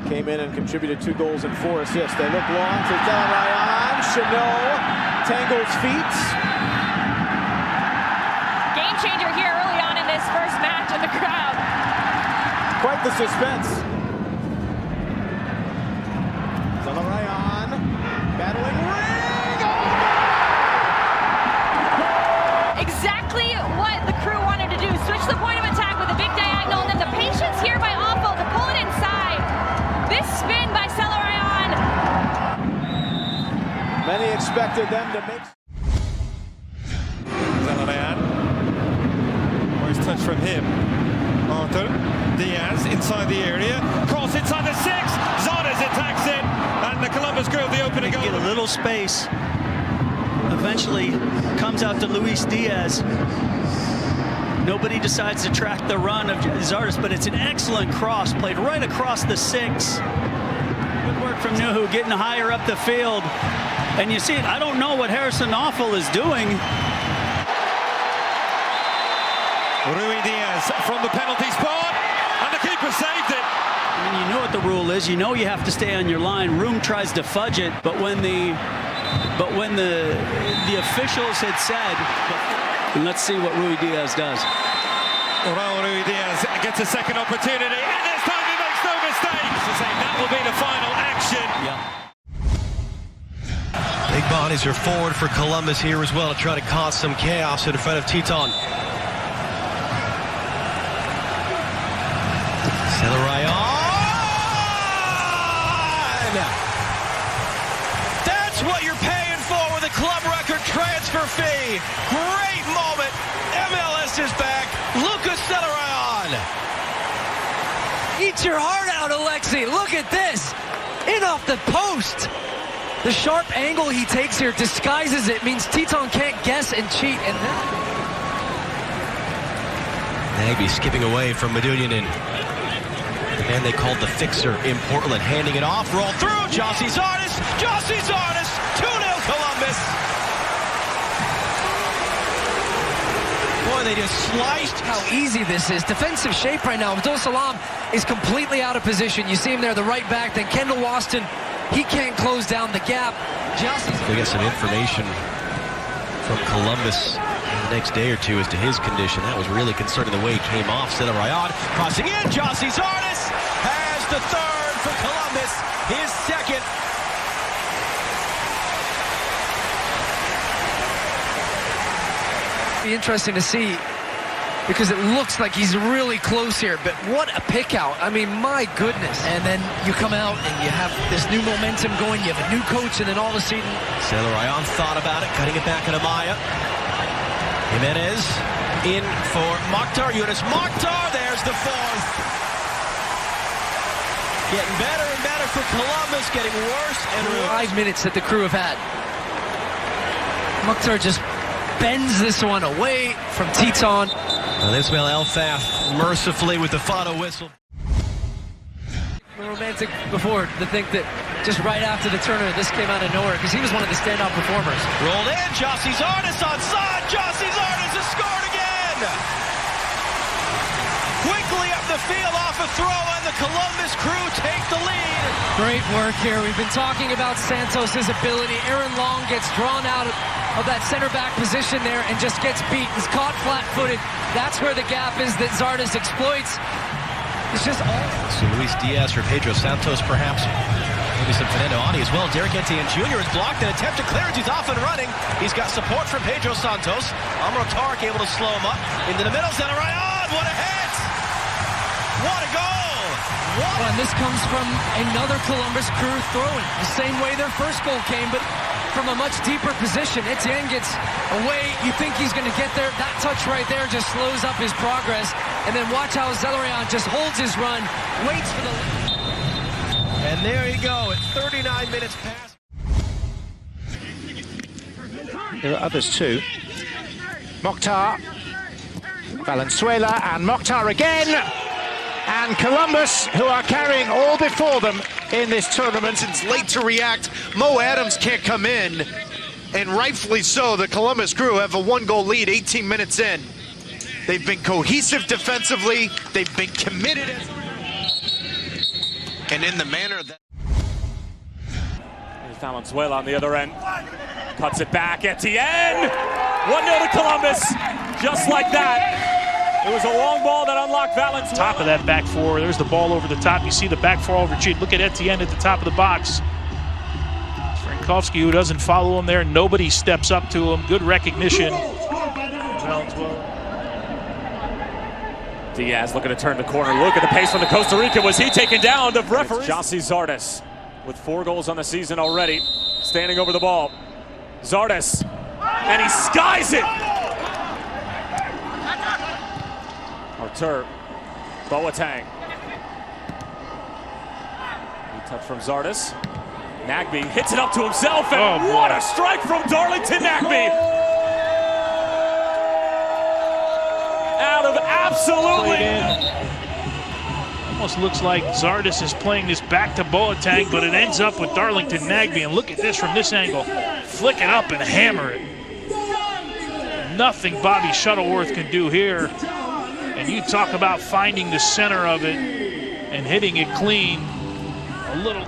Came in and contributed 2 goals and 4 assists. They look long to Ryan. Chanot tangles feet. Game changer here early on in this first match in the crowd. Quite the suspense. Ryan battling ring. Oh! Exactly what the crew wanted to do. Switch the point of attack with a big diagonal, and then the patience here by Offo to pull it inside. This spin by Ryan. Many expected them to make. Ryan. Nice touch from him. Arthur Diaz inside the area. Cross inside the 6. Zardes attacks it. And the Columbus Crew the opening goal. Get a little space. Eventually comes out to Luis Diaz. Nobody decides to track the run of Zardes, but it's an excellent cross played right across the 6. Good work from Nuhu getting higher up the field. And you see it, I don't know what Harrison Offel is doing. Rui Diaz from the penalty spot, and the keeper saved it. I mean, you know what the rule is. You know you have to stay on your line. Room tries to fudge it, but when the officials had said, and let's see what Rui Diaz does. Raul Rui Diaz gets a second opportunity, and this time he makes no mistakes. To say that will be the final action. Yeah. Big bodies are forward for Columbus here as well to try to cause some chaos in front of Teton. That's what you're paying for with a club record transfer fee. Great moment. MLS is back. Lucas Celeron. Eat your heart out, Alexi. Look at this. In off the post. The sharp angle he takes here disguises it. Means Teton can't guess and cheat. And Nagby skipping away from Medunjanin. The man they called the fixer in Portland, handing it off, roll through, Jossie Zardes, 2-0 Columbus. Boy, they just sliced. how easy this is. Defensive shape right now. Abdul Salam is completely out of position. You see him there, the right back. Then Kendall Waston, he can't close down the gap. We get some information from Columbus the next day or two as to his condition. That was really concerning the way he came off. Ryan crossing in. Jossie Zardes has the 3rd for Columbus. His 2nd. Be interesting to see because it looks like he's really close here. But what a pick out. I mean, my goodness. And then you come out and you have this new momentum going. You have a new coach, and then all of a sudden. Ryan thought about it, cutting it back into Maya. Jimenez in for Mokhtar Yunus. Mokhtar, there's the 4th. Getting better and better for Columbus, getting worse and worse. 5 minutes that the crew have had. Mokhtar just bends this one away from Teton. Ismail Elfath mercifully with the final whistle. Romantic before to think that just right after the tournament this came out of nowhere because he was one of the standout performers. Rolled in, Jossie Zardes onside. Jossie Zardes has scored again. Quickly up the field off a throw, and the Columbus Crew take the lead. Great work here. We've been talking about Santos' ability. Aaron Long gets drawn out of that center back position there and just gets beat. He's caught flat-footed. That's where the gap is that Zardes exploits. It's just all. So Luis Diaz for Pedro Santos, perhaps. Maybe some Fernando Adi as well. Derek Etienne Jr. is blocked. An attempt to clearance. He's off and running. He's got support from Pedro Santos. Amro Tarek able to slow him up. Into the middle. Ryan, what a hit! What a goal! And this comes from another Columbus Crew throwing. The same way their first goal came, but from a much deeper position. Etienne gets away. You think he's going to get there. That touch right there just slows up his progress. And then watch how Zelarayan just holds his run, waits for the... And there you go, at 39 minutes past. There are others too. Mokhtar, Valenzuela, and Mokhtar again. And Columbus, who are carrying all before them in this tournament. It's late to react. Mo Adams can't come in, and rightfully so. The Columbus Crew have a 1-goal lead 18 minutes in. They've been cohesive defensively. They've been committed. and in the manner that... Here's Valenzuela on the other end. Cuts it back. Etienne! 1-0 to Columbus. Just like that. It was a long ball that unlocked Valenzuela. Top of that back four. There's the ball over the top. You see the back four retreat. Look at Etienne at the top of the box. Frankowski, who doesn't follow him there. Nobody steps up to him. Good recognition. Valenzuela. Diaz looking to turn the corner. Look at the pace from the Costa Rican. Was he taken down? The referee. Jossie Zardes with 4 goals on the season already. Standing over the ball. Zardes. And he skies it. Artur. Boateng. Good touch from Zardes. Nagbe hits it up to himself. And what a strike from Darlington Nagbe. Out of absolutely. Almost looks like Zardes is playing this back to Boateng, but it ends up with Darlington Nagbe. And look at this from this angle. Flick it up and hammer it. Nothing Bobby Shuttleworth can do here. And you talk about finding the center of it and hitting it clean. A little.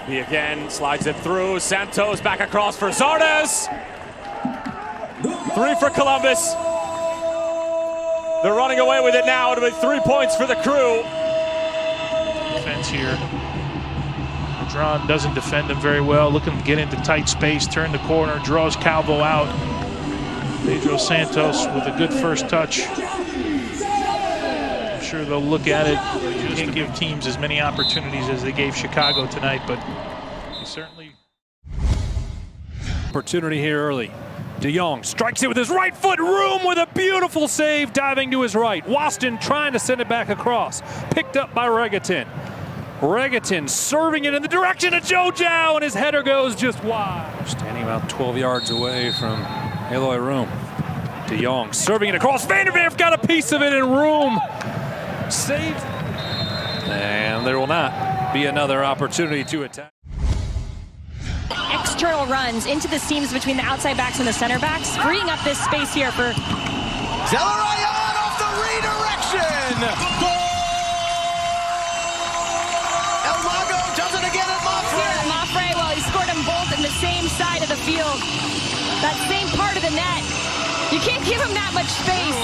He again slides it through. Santos back across for Zardes. 3 for Columbus. They're running away with it now. It'll be 3 points for the Crew. Defense here. Madron doesn't defend them very well. Looking to get into tight space, turn the corner, draws Calvo out. Pedro Santos with a good first touch. I'm sure they'll look at it. They can't give teams as many opportunities as they gave Chicago tonight, but certainly. Opportunity here early. De Jong strikes it with his right foot. Room with a beautiful save, diving to his right. Waston trying to send it back across. Picked up by Regatin. Regatin serving it in the direction of Jojo, and his header goes just wide. Standing about 12 yards away from Eloy Room. De Jong serving it across. Vanderwerf got a piece of it, and Room saved. And there will not be another opportunity to attack. External runs into the seams between the outside backs and the center backs, freeing up this space here for Zelarayan off the redirection. Goal! El Mago does it again at Mapfre. Mapfre, well, he scored them both in the same side of the field. That same part of the net. You can't give him that much space.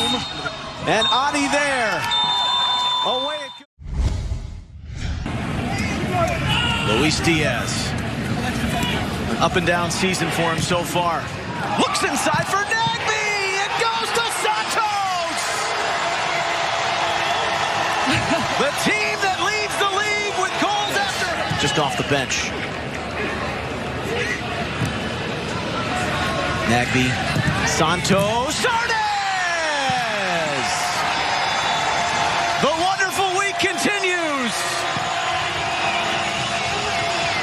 And Audi there. Away it. Luis Diaz. Up and down season for him so far. Looks inside for Nagbe. It goes to Santos. The team that leads the league with goals after. Just off the bench. Nagbe. Santos. Zardes. The wonderful week continues.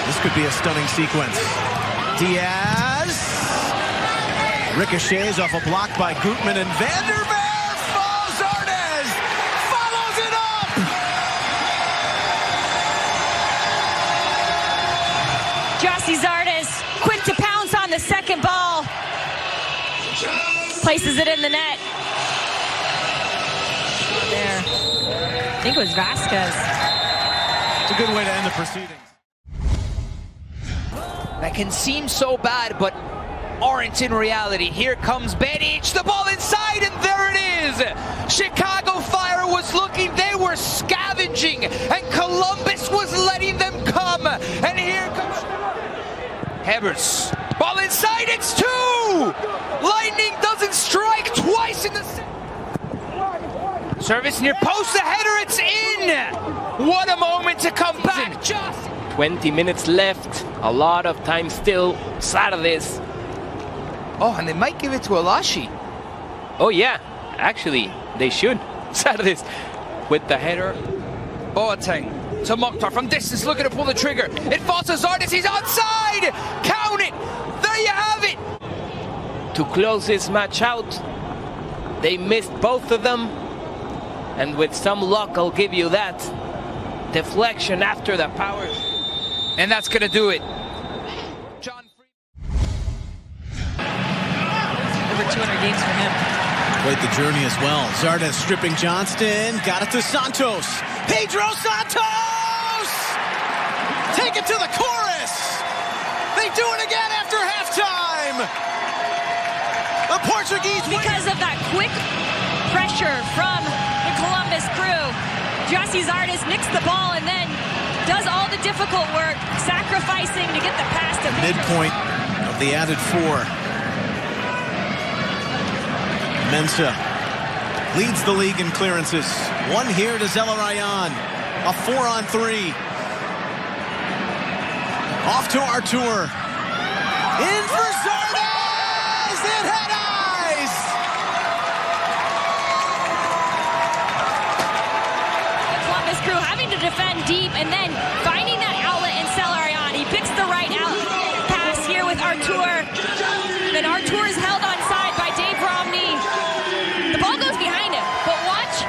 This could be a stunning sequence. Diaz ricochets off a block by Gutman, and Vanderwerf. Oh, Zardes follows it up. Jossie Zardes, quick to pounce on the second ball. Places it in the net. There. I think it was Vasquez. It's a good way to end the proceedings. That can seem so bad, but aren't in reality. Here comes Benic, the ball inside, and there it is. Chicago Fire was looking, they were scavenging, and Columbus was letting them come. And here comes Hebers. Ball inside, it's 2! Lightning doesn't strike twice in the... Service near post, the header, it's in! What a moment to come back. Just 20 minutes left, a lot of time still. Zardes. Oh, and they might give it to Alashi. Oh yeah, actually, they should. Zardes with the header. Boateng to Mokhtar from distance, looking to pull the trigger. It falls to Zardes, he's onside! Count it! There you have it! To close this match out, they missed both of them. And with some luck, I'll give you that. Deflection after the power. And that's going to do it. John Over 200 games for him. Quite the journey as well. Zardes stripping Johnston. Got it to Santos. Pedro Santos! Take it to the chorus! They do it again after halftime! The Portuguese win. Because of that quick pressure from the Columbus Crew, Gyasi Zardes nicks the ball and then does all the difficult work, sacrificing to get the pass to Pedro. Midpoint of the added 4. Mensah leads the league in clearances. One here to Zelarayan. A 4-on-3. Off to Artur. In for Zardes! It had eyes! The Columbus Crew having to defend deep and then finding that outlet in Zelarayan. He picks the right out pass here with Artur. Then Artur is held onside by Dave Romney. The ball goes behind him, but watch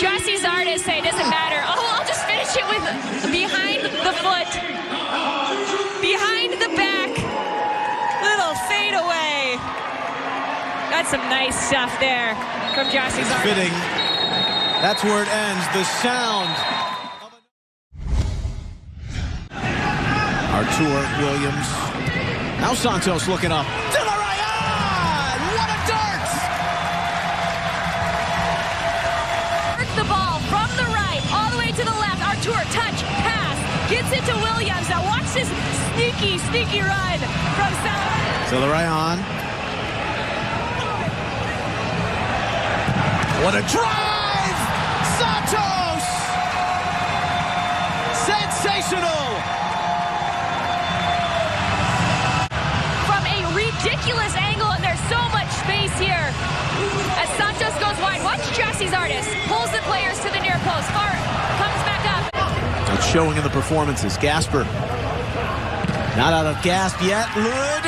Gyasi Zardes say it doesn't matter. Oh, I'll just finish it with behind the foot, behind the back, little fade away. That's some nice stuff there from Gyasi Zardes. Fitting. That's where it ends. The sound. Artur Williams. Now Santos looking up. Zelarayan! What a dart! The ball from the right, all the way to the left. Artur, touch, pass, gets it to Williams. Now watch this sneaky run from Zelarayan. What a drive! Santos! Sensational! From a ridiculous angle, and there's so much space here. As Santos goes wide, watch Gyasi Zardes. Pulls the players to the near post. Far comes back up. It's showing in the performances. Gasper. Not out of gasp yet. Lud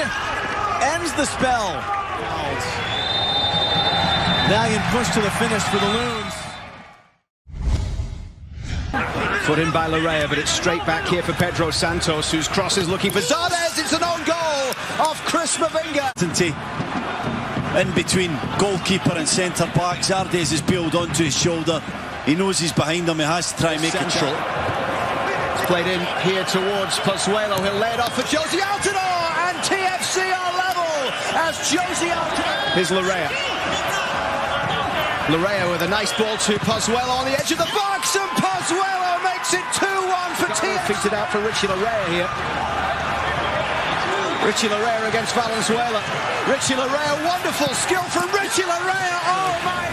ends the spell. Valiant push to the finish for the Loons. Put in by Larea, but it's straight back here for Pedro Santos, whose cross is looking for Zardes. It's an own goal of Chris Mavinga. In between goalkeeper and centre back, Zardes is peeled onto his shoulder. He knows he's behind him. He has to try and make it short. It's played in here towards Pozuelo. He'll lay it off for Josie Altidore, and TFC are level as Josie Altidore. Here's Larea. Larea with a nice ball to Pozuelo on the edge of the box, and Pozuelo makes it 2-1 for TFC. Feeds it out for Richie Larea here. Richie Larea against Valenzuela. Richie Larea, wonderful skill from Richie Larea. Oh my!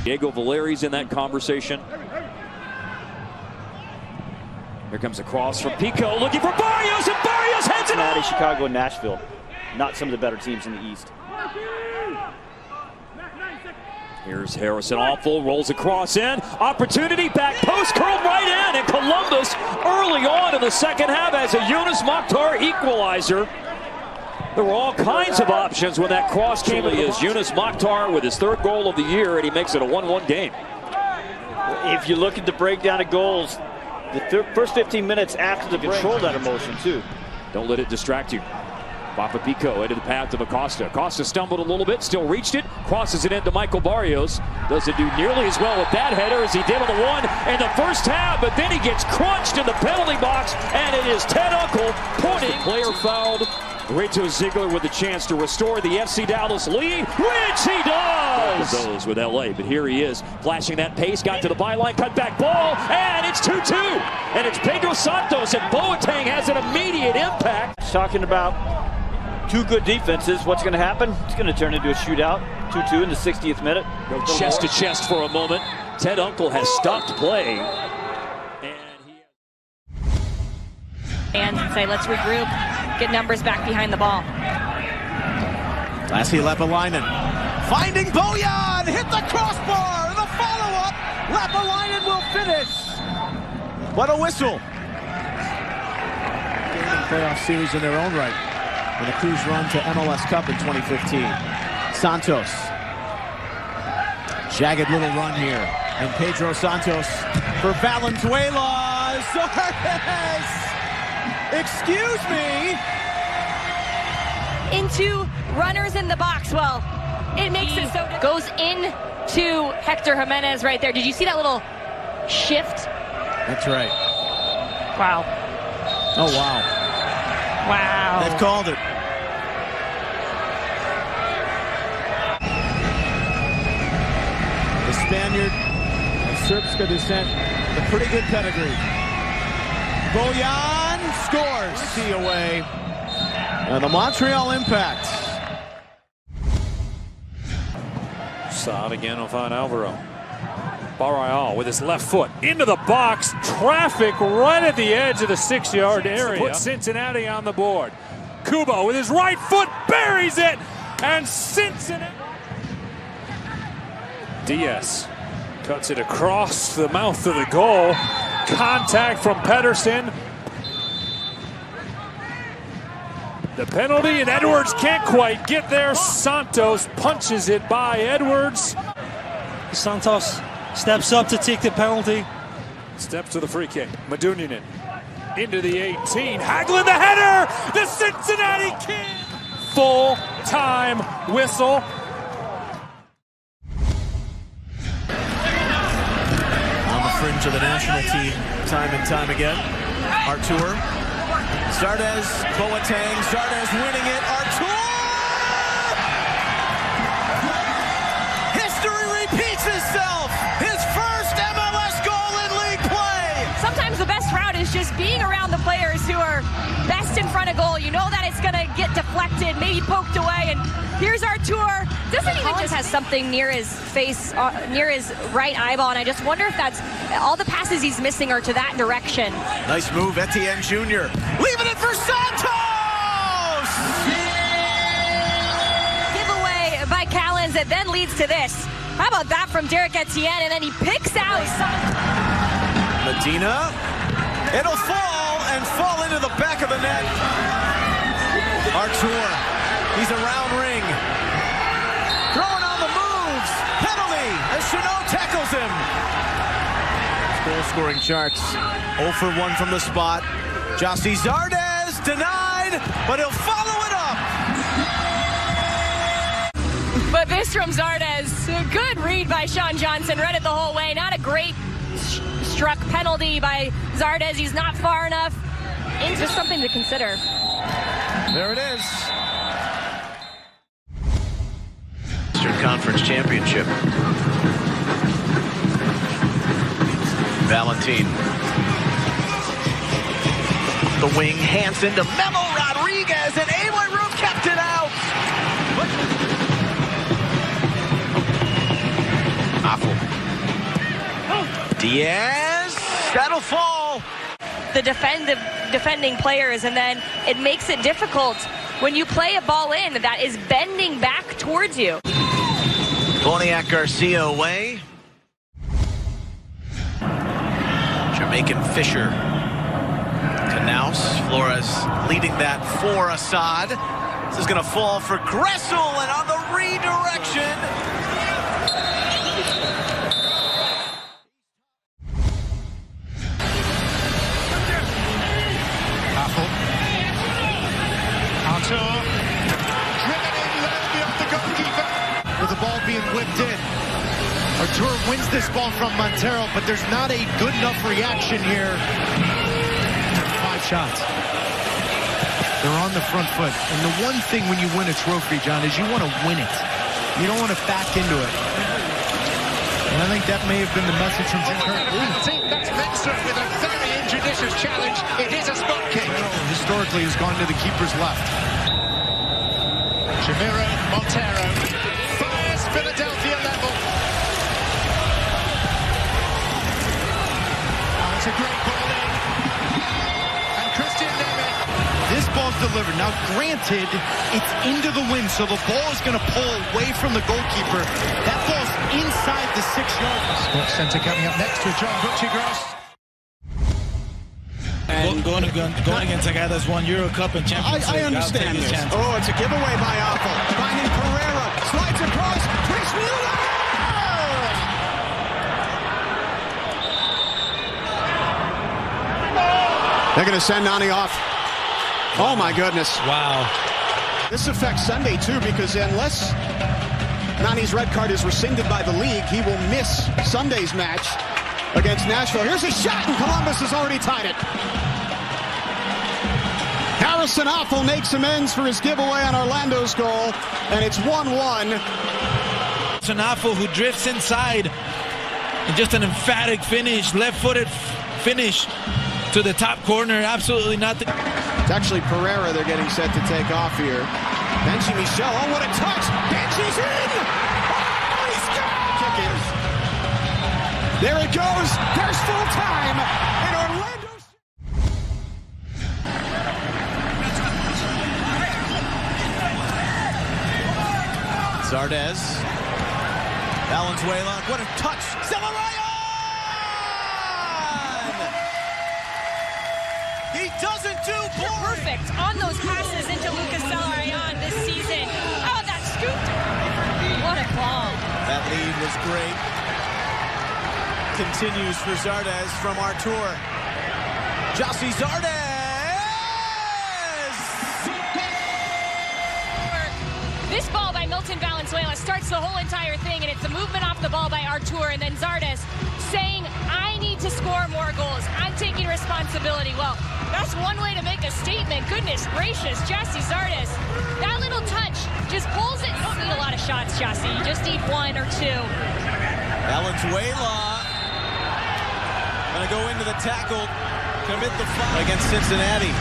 Diego Valeri's in that conversation. Here comes a cross from Pico, looking for Barrios, and Barrios heads it Cincinnati, Chicago, and Nashville. Not some of the better teams in the East. Here's Harrison, awful, rolls across in. Opportunity, back post, curled right in. And Columbus early on in the second half has a Yunus Mokhtar equalizer. There were all kinds of options when that cross came in. Is Yunus Mokhtar with his 3rd goal of the year, and he makes it a 1-1 game. If you look at the breakdown of goals, the first 15 minutes after the control that emotion too. Don't let it distract you. Papa Pico into the path of Acosta. Acosta stumbled a little bit, still reached it, crosses it into Michael Barrios. Doesn't do nearly as well with that header as he did on the one in the first half, but then he gets crunched in the penalty box, and it is Ted Uncle pointing. The player fouled. Reto Ziegler with a chance to restore the FC Dallas lead, which he does! Those with LA, but here he is, flashing that pace, got to the byline, cut back ball, and it's 2-2. And it's Pedro Santos, and Boateng has an immediate impact. Talking about two good defenses, what's going to happen? It's going to turn into a shootout. 2-2 in the 60th minute. Go chest to chest for a moment. Ted Uncle has stopped play. And say, let's regroup, get numbers back behind the ball. Lassie Lepalainen finding Bojan, hit the crossbar, the follow-up. Lepalainen will finish. What a whistle. Playoff series in their own right. And a Crew's run to MLS Cup in 2015. Santos. Jagged little run here. And Pedro Santos for Valenzuela. Zardes! Excuse me! into runners in the box. Well, it makes it so goes into Hector Jimenez right there. Did you see that little shift? That's right. Wow. Oh, wow. Wow. They've called it. The Spaniard of Srpska descent, a pretty good pedigree. Bojan scores. Key away. And the Montreal Impact. Saad again will find Alvaro. Barreal with his left foot into the box. Traffic right at the edge of the 6-yard area. Put Cincinnati on the board. Kubo with his right foot buries it. And Cincinnati. Diaz cuts it across the mouth of the goal. Contact from Pedersen. The penalty, and Edwards can't quite get there. Santos punches it by Edwards. Santos steps up to take the penalty. Steps to the free kick. Maduninen into the 18. Hagelin the header! The Cincinnati Kings! Full-time whistle. On the fringe of the national team time and time again. Artur. Zardes, Boateng, Zardes winning it. Artur! History repeats itself. His first MLS goal in league play. Sometimes the best route is just being around the players who are best in front of goal. You know that it's going to get deflected, maybe poked away, and here's Artur. Doesn't even just has something near his face, near his right eyeball, and I just wonder if that's all the passes he's missing are to that direction. Nice move, Etienne Jr. Leaving it for Santos! Giveaway by Callens that then leads to this. How about that from Derek Etienne, and then he picks out Medina. It'll fall into the back of the net. Artur, he's around ring. Throwing on the moves. Penalty as Chanot tackles him. Goal scoring charts. 0 for 1 from the spot. Jossie Zardes denied, but he'll follow it up. But this from Zardes. Good read by Sean Johnson. Read it the whole way. Not a great struck penalty by Zardes. He's not far enough. It's just something to consider. There it is. Eastern Conference Championship. Valentin. The wing, Hansen to Memo Rodriguez, and Aloy Room kept it out. Apple. Diaz, that'll fall. The defending players, and then it makes it difficult when you play a ball in that is bending back towards you. Boniak Garcia away. Jamaican Fisher. Knaus. Flores leading that for Assad. This is going to fall for Gressel, and on the redirection. Artur, driven in low beyond the goalkeeper. With the ball being whipped in. Artur wins this ball from Montero, but there's not a good enough reaction here. 5 shots. They're on the front foot. And the one thing when you win a trophy, John, is you want to win it. You don't want to back into it. And I think that may have been the message from Jim Curtin. I think that's Lindstrom with a very injudicious challenge. It is a spot kick. Historically has gone to the keeper's left. Jamiro Montero fires Philadelphia level. Oh, it's a great ball in. And Christian Nemeth. This ball's delivered. Now, granted, it's into the wind, so the ball is going to pull away from the goalkeeper. That ball's inside the 6-yard line. Sports Centre coming up next with John Butchie-Gross. And going against a guy that's won Euro Cup and Champions League. I understand this. Oh, it's a giveaway by Apple. Finding Pereira. Slides across. Chris Mueller! They're going to send Nani off. Oh, my goodness. Wow. This affects Sunday, too, because unless Nani's red card is rescinded by the league, he will miss Sunday's match against Nashville. Here's a shot, and Columbus has already tied it. Harrison Affel makes amends for his giveaway on Orlando's goal, and it's 1-1. Harrison Affel, who drifts inside, and just an emphatic finish, left-footed finish to the top corner. Absolutely nothing. It's actually Pereira they're getting set to take off here. Benji Michel, oh, what a touch! Benji's in! Oh, he scores! Kick is. There it goes. There's full time in Orlando. Zardes. Valenzuela. What a touch. Zelarayan! He doesn't do perfect on those passes into Lucas Zelarayan this season. Oh, that scooped. What a ball. That lead was great. Continues for Zardes from Artur. Jossie Zardes! This ball by Milton Valenzuela starts the whole entire thing, and it's a movement off the ball by Artur, and then Zardes saying, I need to score more goals. I'm taking responsibility. Well, that's one way to make a statement. Goodness gracious, Jossie Zardes. That little touch just pulls it. You don't need a lot of shots, Jossie. You just need one or two. Valenzuela gonna go into the tackle, commit the foul against Cincinnati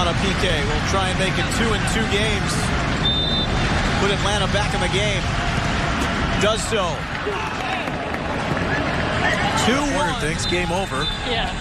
on a PK. We'll try and make it 2 in 2 games. Put Atlanta back in the game. Does so. 2-1. Thinks game over. Yeah.